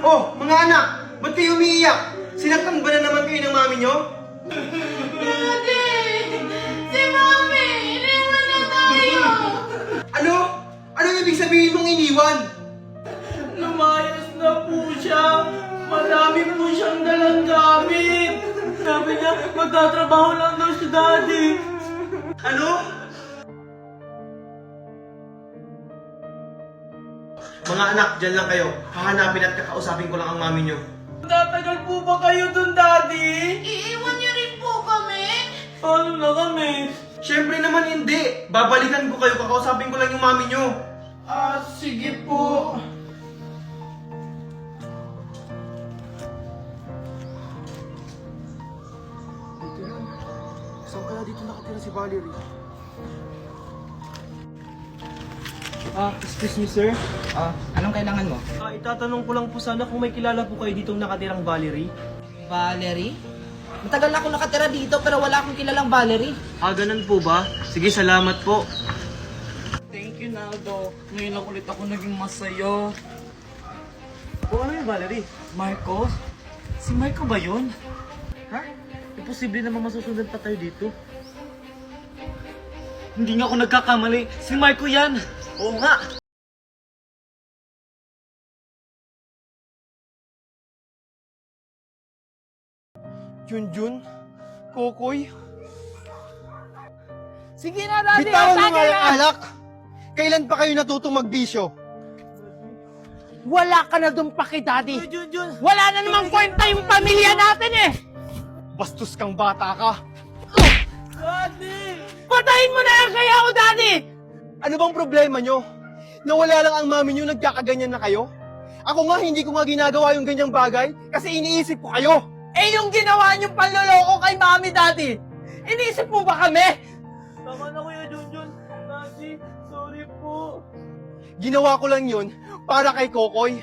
Oh, mga anak! Ba't kayo umiiyak? Sinaktan ba na naman kayo ng mami nyo? Daddy! Si Mami! Iniwan na tayo! Ano? Ano ibig sabihin mong iniwan? Lumayas na po siya. Marami po siyang dalang gamit. Sabi niya, magtatrabaho lang daw si Daddy. Ano? Mga anak, dyan lang kayo. Hahanapin at kakausapin ko lang ang mami nyo. Tatagal po ba kayo dun, Daddy? Iiwan niyo rin po kami? Paano na kami? Siyempre naman hindi. Babalikan ko kayo, kakausapin ko lang yung mami nyo. Sige po. Saan kaya dito nakatira si Valerie? Excuse me sir. Anong kailangan mo? Itatanong ko lang po sana kung may kilala po kayo ditong nakatirang Valerie. Valerie? Matagal na ako nakatira dito pero wala akong kilalang Valerie. Ganun po ba? Sige, salamat po. Thank you, Naldo. Ngayon lang ulit ako naging masaya. Ano yung Valerie? Marco? Si Marco ba yun? Ha? Imposible naman masusunod pa tayo dito. Hindi nga ako nagkakamali. Si Marco yan! Oo nga! Junjun? Kokoy? Sige na, Daddy! Bitawan mo nga yung alak! Kailan pa kayo natutong magbisyo? Wala ka na dun paki, Daddy! Junjun! Wala na namang kwenta yung pamilya natin eh! Bastos kang bata ka! Daddy! Patayin mo na lang kaya ako, Daddy! Ano bang problema nyo? Nawala lang ang mami nyo, nagkakaganyan na kayo? Ako nga, hindi ko nga ginagawa yung ganyang bagay kasi iniisip ko kayo! Eh yung ginawa niyong panloloko kay Mami, Daddy! Iniisip mo ba kami? Tama na Kuya Junjun. Daddy, sorry po. Ginawa ko lang yun para kay Kokoy.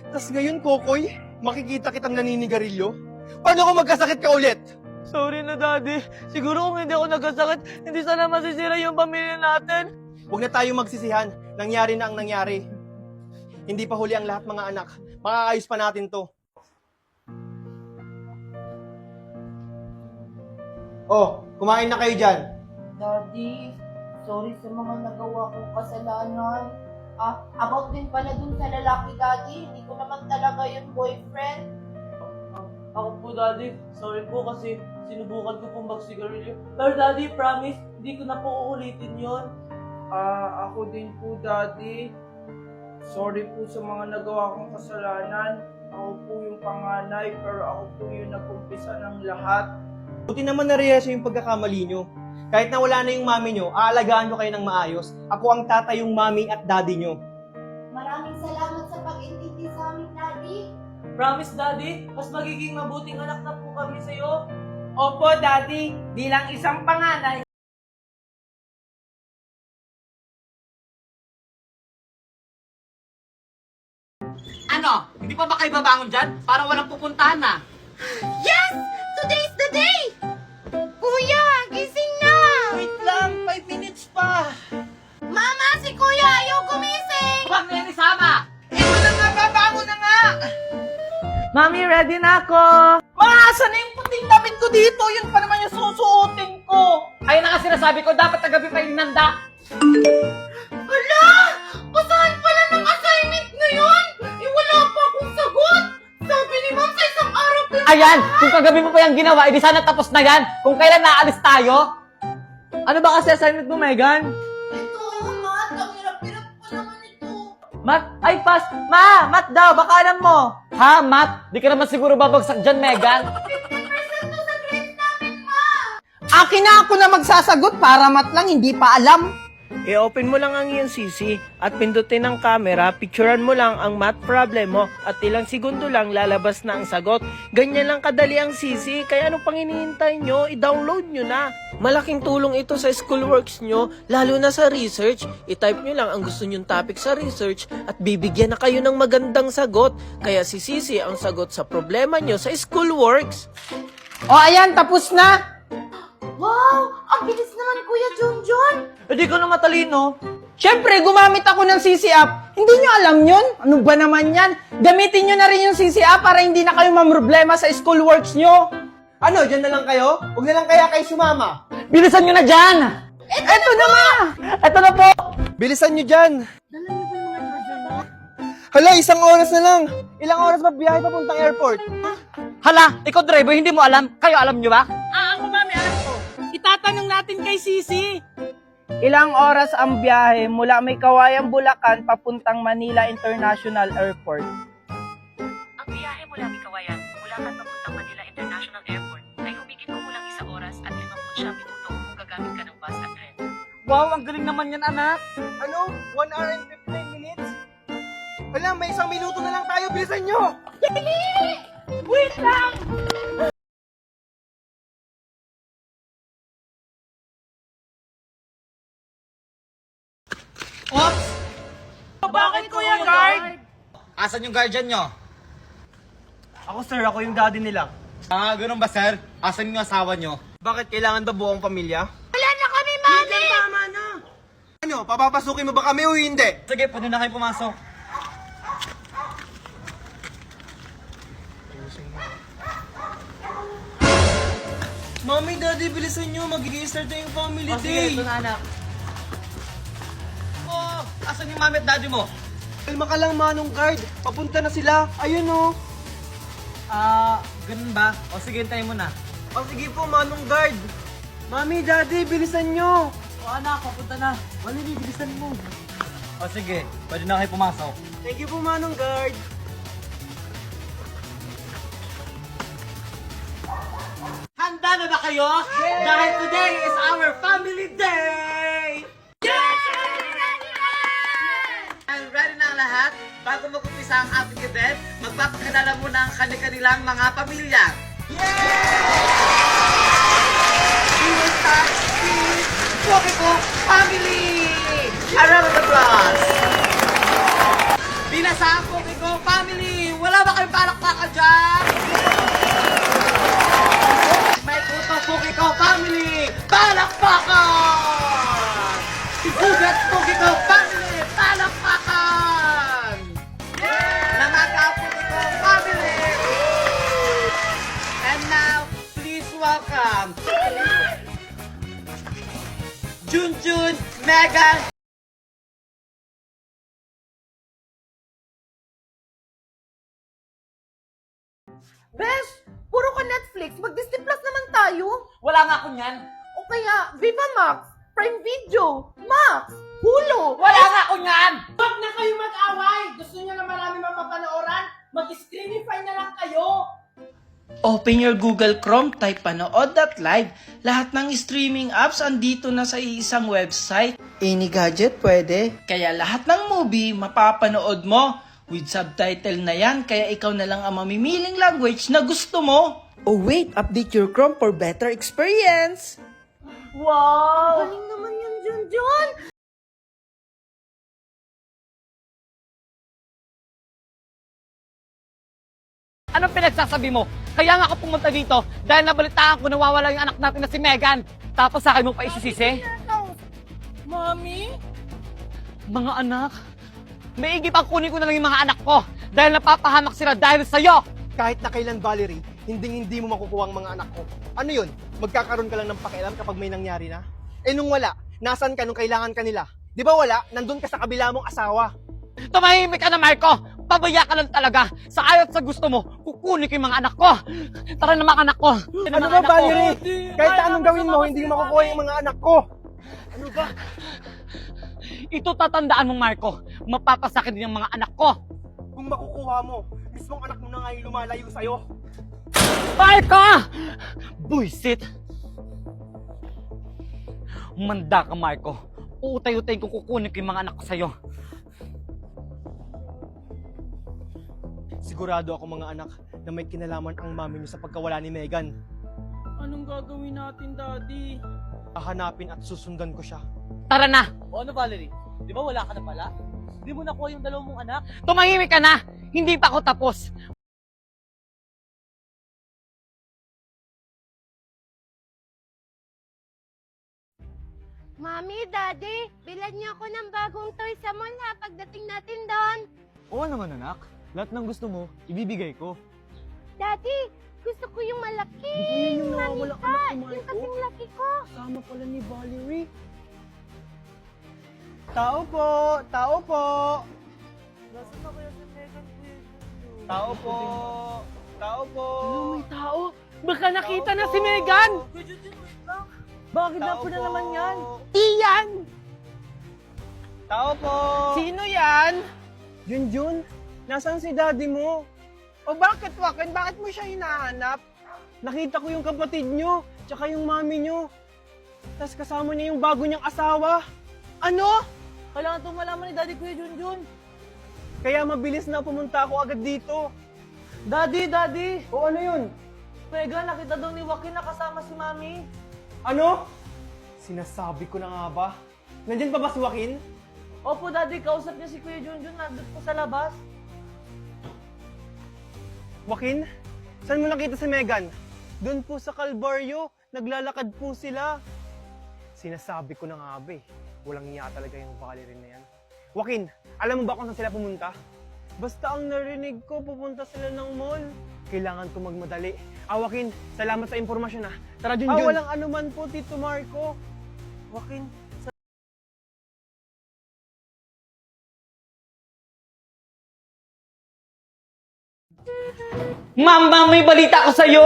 Tas ngayon, Kokoy, makikita kitang naninigarilyo? Paano kung magkasakit ka ulit? Sorry na, Daddy. Siguro kung hindi ako nagkasakit, hindi sana masisira yung pamilya natin. Huwag na tayo magsisihan. Nangyari na ang nangyari. Hindi pa huli ang lahat, mga anak. Makakaayos pa natin to. Oh, kumain na kayo dyan. Daddy, sorry sa mga nagawa kong kasalanan. About din pala dun sa lalaki, Daddy. Hindi ko naman talaga yung boyfriend. Ako po, Daddy. Sorry po kasi sinubukan ko pong magsigarilyo. Pero Daddy, promise, hindi ko na po uulitin yon. Ako din po, Daddy. Sorry po sa mga nagawa kong kasalanan. Ako po yung panganay, pero ako po yung nag-umpisa ng lahat. Buti naman na-realize yung pagkakamali nyo. Kahit na wala na yung mami nyo, aalagaan nyo kayo ng maayos. Ako ang tatay yung mami at daddy nyo. Maraming salamat sa pag-intindi sa amin, Daddy. Promise, Daddy, mas magiging mabuting anak na po kami sa'yo. Opo, Daddy. Bilang isang panganay, Ano? Hindi pa ba kayo babangon dyan? Para walang pupuntahan na. Yes! Today's the day! Kuya, gising na! Wait lang, 5 minutes pa. Mama, si Kuya ayaw gumising! Huwag na yan isama. ito na nga, babangon na nga! Mami, ready na ako! Maaasa na yung puting damit ko dito. Yun pa naman yung susuotin ko. Ayun na nga sinasabi ko, dapat tagabi pa yung nanda. Hala! Basahan pala ng assignment ngayon! Wala pa akong sagot! Sabi ni Ma'am sa isang araw pa Ayan, kung kagabi mo pa yung ginawa, edi sana tapos na yan. Kung kailan naalis tayo. Ano ba kasi assignment mo, Megan? ito, Matt. Ang hirap-hirap pa naman ito. Math? Ay, pass! Ma! Math daw! Baka alam mo! Ha, Matt? Di ka naman siguro babagsak dyan, Megan. 50% to sa grades namin, Ma! Akin na ako na magsasagot para Matt lang, hindi pa alam. I-open mo lang ang iyong CC at pindutin ang camera, picturean mo lang ang math problem mo at ilang segundo lang lalabas na ang sagot. Ganyan lang kadali ang CC, kaya anong pang hinihintay nyo? I-download nyo na. Malaking tulong ito sa schoolworks nyo, lalo na sa research. I-type nyo lang ang gusto nyong topic sa research at bibigyan na kayo ng magandang sagot. Kaya si CC ang sagot sa problema nyo sa schoolworks. O ayan, tapos na. Wow! Ang bilis naman ni Kuya Junjun! Hindi ko na matalino. Siyempre, gumamit ako ng CC app. Hindi nyo alam yun? Ano ba naman yan? Gamitin nyo na rin yung CCA para hindi na kayo mamroblema sa school works nyo. Ano, dyan na lang kayo? Huwag na lang kaya kayo sumama. Bilisan nyo na dyan! Eto na ma! Eto na po! Bilisan nyo dyan. Hala, 1 oras na lang. Ilang oras ba biyahe papuntang airport? Hala, ikaw driver, hindi mo alam. Kayo alam nyo ba? Ako mami, alam ko. Itatanong natin kay Sisi. Ilang oras ang biyahe mula May Kawayan, Bulacan papuntang Manila International Airport? Ang biyahe mula Kawayan, Bulacan papuntang Manila International Airport ay humigit kumulang 1 oras at 59 minuto kung gagamit ka ng bus at tren. Wow, ang galing naman yan, anak. Ano? 1 hour and 59 minutes? Hala, may 1 minuto na lang tayo. Bilisan nyo! Wait lang! Ops! Bakit Kuya Guard? Asan yung guardian nyo? Ako sir, ako yung daddy nila. Ah, ganun ba sir? Asan yung asawa nyo? Bakit kailangan ba buong pamilya? Wala na kami, Mami! Tama na! Ano, papapasukin mo ba kami o hindi? Sige, pwede na kayo pumasok. Mami, daddy, bilisan nyo. Magiging-start na yung family day. ito na anak. Oh, asan yung mami at daddy mo? Kalma ka lang, Manong Guard. Papunta na sila. Ayun o. Ganun ba? O sige, hintayin mo na. Oh, sige po, Manong Guard. Mami, daddy, bilisan nyo. O anak, papunta na. Mali, bilisan mo. O sige, pwede na kayo pumasok. Thank you po, Manong Guard. Handa na ba kayo? Dahil today is our family day! And ready na ang lahat? Bago mag-umpisa ang ating event, magpapakilala muna ang kanilang mga pamilya. We will start with Pokiko Family! A round of applause! Binasa ang Pokiko Family! Wala ba kayong palakpakan dyan? May Kuto Pokiko Family! Palakpakan! Igugat Pokiko Family! Palakpakan! Namaga Pokiko Family! And now, please welcome Junjun, Megan, Besh, puro ka Netflix. Mag-Disney Plus naman tayo. wala nga ako niyan. O kaya, Viva Max, Prime Video, Max, Hulu. Wala nga ako niyan! Huwag na kayo mag-away! Gusto niyo na marami mapapanooran? Mag-screenify na lang kayo! Open your Google Chrome, type panood.live. Lahat ng streaming apps andito na sa isang website. Any gadget pwede. Kaya lahat ng movie mapapanood mo. With subtitle na yan, kaya ikaw na lang ang mamimiling language na gusto mo. Oh wait, update your Chrome for better experience. Wow! Galing naman yun, Junjun. Anong pinagsasabi mo? Kaya nga ako pumunta dito dahil nabalitaan ko nawawala yung anak natin na si Megan. Tapos sa akin mo pa isisisi? Mami? Mga anak, maigi pang kunin ko na lang yung mga anak ko dahil napapahamak sila dahil sa'yo. Kahit na kailan, Valerie, hindi mo makukuha ang mga anak ko. Ano yun? Magkakaroon ka lang ng pakialam kapag may nangyari na? Eh nung wala, nasan ka nung kailangan ka nila? Di ba wala? Nandun ka sa kabila mong asawa. Tumahimik ka na, Marco! Pabaya ka lang talaga! Sa ayaw at sa gusto mo, kukunin ko yung mga anak ko! Tara na mga anak ko! Ano ba, Valerie? Kahit na anong gawin mo, hindi mo makukuha yung mga anak ko. Ano ba? Ito tatandaan mo, Marco. Mapapasakit din yung mga anak ko. Kung makukuha mo, mismong anak mo na nga yung lumalayo sa'yo. Marco! Buisit! Manda ka, Marco. Uutay-utay ko kukunin ko yung mga anak ko sa'yo. Sigurado ako mga anak na may kinalaman ang mami niyo sa pagkawala ni Megan. Anong gagawin natin, Daddy? Hahanapin at susundan ko siya. Tara na! O ano, Valerie? Di ba wala ka na pala? Di mo nakuha yung 2 mong anak? Tumahimik ka na! Hindi pa ako tapos. Mami, Daddy, bilan niyo ako ng bagong toy sa mall ha pagdating natin doon. Oo naman anak, lahat ng gusto mo, ibibigay ko. Daddy, gusto ko yung malaki. Hindi yung nawawala ka na Manita, kumain yung ko. kasing laki ko. Kasama pala ni Valerie. Tao po! Tao po! Tao po! Tao po! May tao. Baka nakita na si Megan. Bakit na Tao po na po! naman yan? Iyan! Tao po! Sino yan? Junjun, nasaan si daddy mo? O bakit, Wakin? Bakit mo siya hinahanap? Nakita ko yung kapatid nyo, tsaka yung mami nyo. Tapos kasama niya yung bago niyang asawa. Ano? Kailangan itong malaman ni Daddy Kuya Junjun. Kaya mabilis na pumunta ako agad dito. Daddy! O ano yun? Megan, nakita daw ni Joaquin na kasama si Mami. Ano? Sinasabi ko na nga ba? Nandyan pa ba si Joaquin? Opo, Daddy, kausap niya si Kuya Junjun nandun po sa labas. Joaquin? Saan mo nakita si Megan? Doon po sa Calvario. Naglalakad po sila. Sinasabi ko na nga ba eh. Walang niya talaga yung Valerie na yan. Joaquin, alam mo ba kung saan sila pumunta? Basta ang narinig ko, pupunta sila ng mall. Kailangan ko magmadali. Joaquin, salamat sa impormasyon ah. Tara, Junjun. Walang anuman po, Tito Marco. Joaquin, Ma'am, may balita ko sa'yo.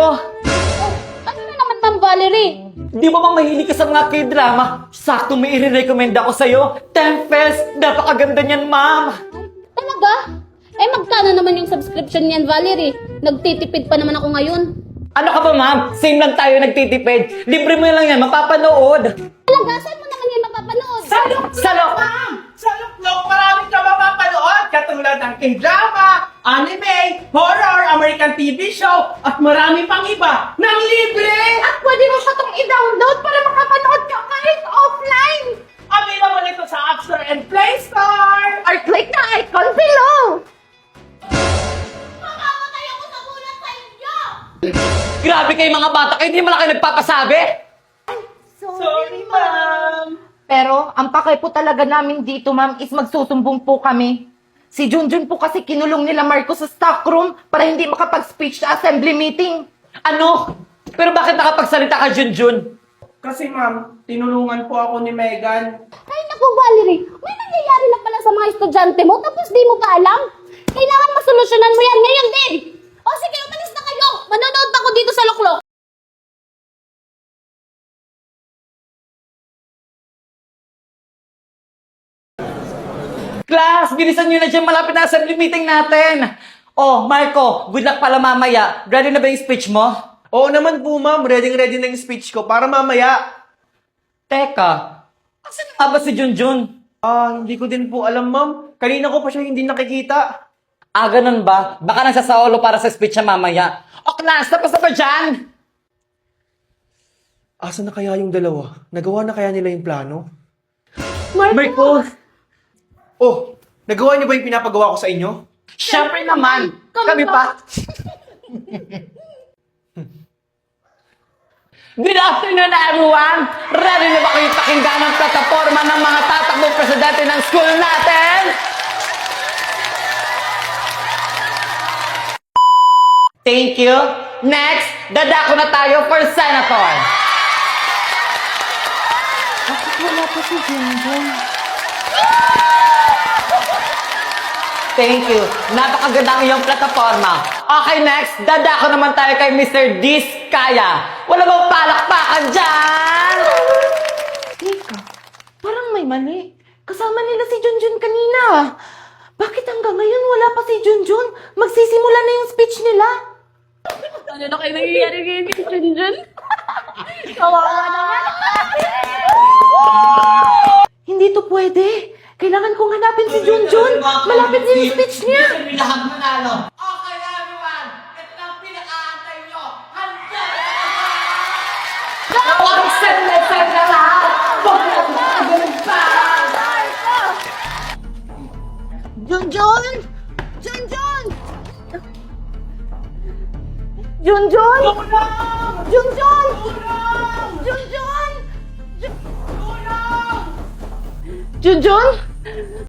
Ano na naman, Ma'am Valerie? Di ba bang mahilig ka sa mga K-drama? Sakto may i-recommend ako sa'yo. Tempest, napakaganda niyan, ma'am. Talaga? Eh, magkano naman yung subscription niyan, Valerie? Nagtitipid pa naman ako ngayon. Ano ka ba, ma'am? Same lang tayo nagtitipid. Libre mo lang yan, mapapanood. Talaga? Saan mo naman yan mapapanood? Salok! Sa Luklok, marami ka mapapanood katulad ng K-drama, anime, horror, American TV show, at marami pang iba ng libre! At pwede mo pa itong i-download para makapanood ka kahit offline. Available ito sa App Store and Play Store! Or click the icon below. Mamamatay ako sa bulan sa inyo! Grabe kayo mga bata, kayo hindi mo lang kayo nagpapasabi. Sorry, ma'am! Pero ang pakay po talaga namin dito, ma'am, is magsusumbong po kami. Si Junjun po kasi kinulong nila Marco sa stockroom para hindi makapag-speech sa assembly meeting. Ano? Pero bakit nakapagsalita ka, Junjun? Kasi ma'am, tinulungan po ako ni Megan. Ay, naku, Valerie, may nangyayari lang pala sa mga estudyante mo tapos di mo pa alam? Kailangan masolusyonan mo yan ngayon din! O sige, umalis na kayo! Manonood ako dito sa Luklok! Class, bilisan nyo na dyan, malapit na assembly meeting natin. Oh, Marco, good luck pala mamaya. Ready na ba yung speech mo? Oo naman po, ma'am. Ready na yung speech ko para mamaya. Teka, asan nga ba si Junjun? Hindi ko din po alam, ma'am. Kanina ko pa siya hindi nakikita. Ah, ganun ba? Baka nagsasaulo para sa speech niya mamaya. O class, tapos na ba dyan? Asa na kaya yung dalawa? Nagawa na kaya nila yung plano? Marco, Oh, nagawa niyo ba yung pinapagawa ko sa inyo? syempre naman. Kami pa. Good afternoon, everyone! Ready na ba kayo pakinggan ang plataforma ng mga tatakbong presidente ng school natin? Thank you. Next, dadako na tayo for senator. Bakit wala pa si Junjun? Thank you. Napakaganda ang iyong plataforma. Okay, next, dadako naman tayo kay Mr. Diskaya. Wala bang palakpakan dyan? Teka, parang may mali. Kasama nila si Junjun kanina. Bakit hanggang ngayon wala pa si Junjun? Magsisimula na yung speech nila. Ano na kayo nangyayari ngayon kay Junjun? Kawawa naman! Hindi to pwede. Kailangan kong hanapin si Junjun. Malapit na yung speech niya. Okay, everyone. Ito na ang pinakaantay nyo. Handa na! Huwag send na lahat! Huwag na magagawin pa! Junjun! Junjun! Junjun! Junjun! Junjun! Junjun?